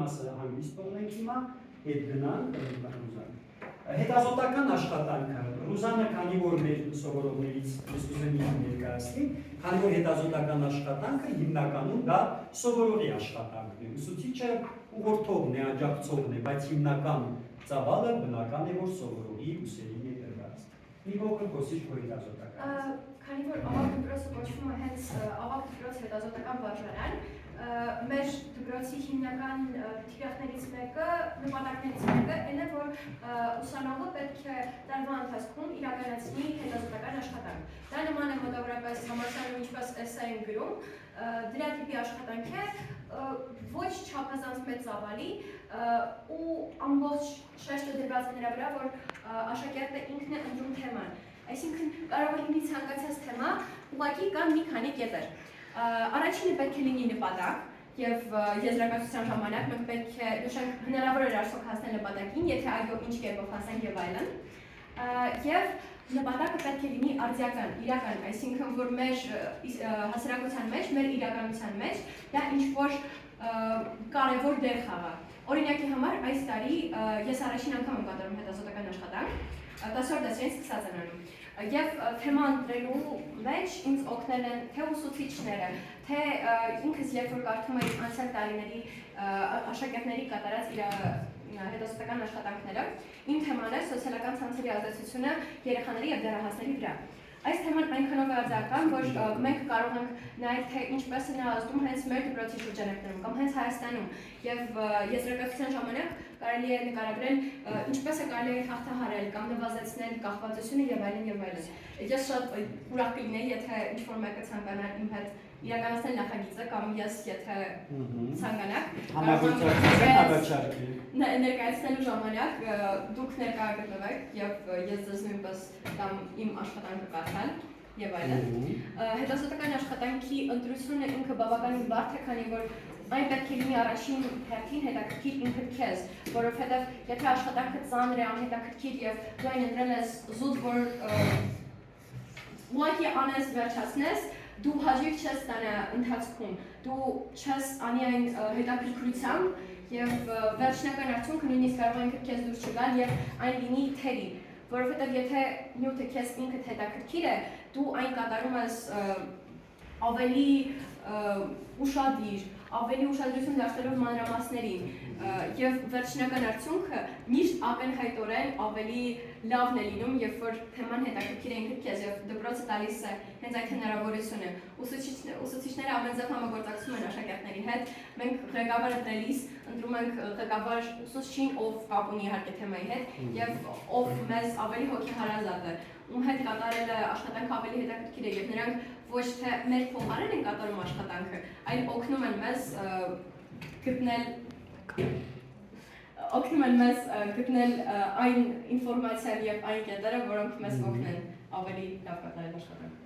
մասը հանգիստ թողնենք հիմա, հետ գնանք Ռուզան։ Հետազոտական աշխատանքը Ռուզանը քանի որ մեր սովորողներից ուզում եմ ներկայացնի, քանի որ հետազոտական աշխատանքը հիմնականում դա սովորողի աշխատանքն է, ուսուցիչը ուղղորդողն է, աջակցողն է, բայց հիմնական ծավալը բնական է որ սովորողի ուսերին է տրված։ Մի փոքր խոսիչ քո հետազոտական։ Քանի որ ավագ դպրոցը կոչվում է հենց ավագ դպրոց հետազոտական վարժարան, մեր դպրոցի հիմնական թիրախներից մեկը, նպատակներից մեկը այն է, որ ուսանողը պետք է տարվա ընթացքում իրականացնի հետազոտական աշխատանք։ Դա նման է մոտավորապես համալսարանում ինչպես էսսեյ են գրում, դրա տիպի աշխատանք է, ոչ չափազանց մեծ ծավալի ու ամբողջ շեշտը դրված է նրա վրա, որ աշակերտը ինքն է ընտրում թեման։ Այսինքն կարող է լինի ցանկացած թեմա, ուղղակի կան մի քանի կետեր։ Առաջինը պետք է լինի նպատակ եւ եզրակացության ժամանակ մենք պետք է նշենք հնարավոր է արդյոք հասնել նպատակին, եթե այո ինչ կերպով հասնենք եւ այլն։ Եվ նպատակը պետք է լինի արդիական, իրական, այսինքն որ մեր հասարակության մեջ, մեր իրականության մեջ դա ինչ որ կարևոր դեր խաղա։ Օրինակի համար այս տարի ես առաջին անգամ եմ կատարում հետազոտական աշխատանք, 10-րդ դասերից սկսած եմ անում։ Եվ թեմա ընտրելու մեջ ինձ օգնել են թե ուսուցիչները, թե ինքս երբ որ կարդում էի անցյալ տարիների աշակերտների կատարած իր հետազոտական աշխատանքները, իմ թեման է սոցիալական ցանցերի ազդեցությունը երեխաների եւ դեռահասների վրա։ Այս թեման այնքանով արձական, որ մենք կարող ենք նայել թե ինչպես է նա ազդում հենց մեր դպրոցի շրջանակներում կամ հենց Հայաստանում եւ եզրակացության ժամանակ կարելի է նկարագրել ինչպես է կարելի է հաղթահարել կամ նվազեցնել կախվածությունը եւ այլն եւ այլն։ Ես շատ ուրախ կլինեի, եթե ինչ-որ մեկը ցանկանար իմ հետ իրականացնել նախագիծը կամ ես եթե ցանկանաք ներկայացնելու ժամանակ դուք ներկա գտնվեք եւ ես ձեզ նույնպես կամ իմ աշխատանքը կարդալ եւ այլն։ Հետազոտական աշխատանքի ընտրությունը ինքը բավականին բարդ է, քանի որ այն պետք է լինի առաջին հերթին հետաքրքիր ինքդ քեզ, որովհետեւ եթե աշխատանքը ծանր է, անհետաքրքիր եւ դու այն ընտրել ես զուտ որ ուղղակի անես վերջացնես, դու հաջող չես ստանա ընթացքում, դու չես անի այն հետաքրքրությամբ եւ վերջնական արդյունքը նույնիսկ կարող է ինքդ քեզ դուրս չգալ եւ այն լինի թերի, որովհետեւ եթե նյութը քեզ ինքդ հետաքրքիր է, դու այն կատարում ես ավելի ուշադիր, ավելի ուշադրություն դարձնելով մանրամասներին եւ վերջնական արդյունքը միշտ ակնհայտորեն ավելի լավն է լինում, երբ որ թեման հետաքրքիր է ինքդ քեզ եւ դպրոցը տալիս է հենց այդ հնարավորությունը։ Ուսուցիչները ամեն ձև համագործակցում են աշակերտների հետ, մենք ղեկավար ընտրելիս ընտրում ենք ղեկավար ուսուցչին, ով կապ ունի իհարկե թեմայի հետ եւ ով մեզ ավելի հոգեհարազատ է, ում հետ կատարելը աշխատանքը ավելի հետաքրքիր է եւ նրանք ոչ թե մեր փոխարեն են կատարում աշխատանքը, այլ օգնում են մեզ գտնել այն ինֆորմացիան եւ այն կետերը, որոնք մեզ օգնեն ավելի լավ կատարել աշխատանքը։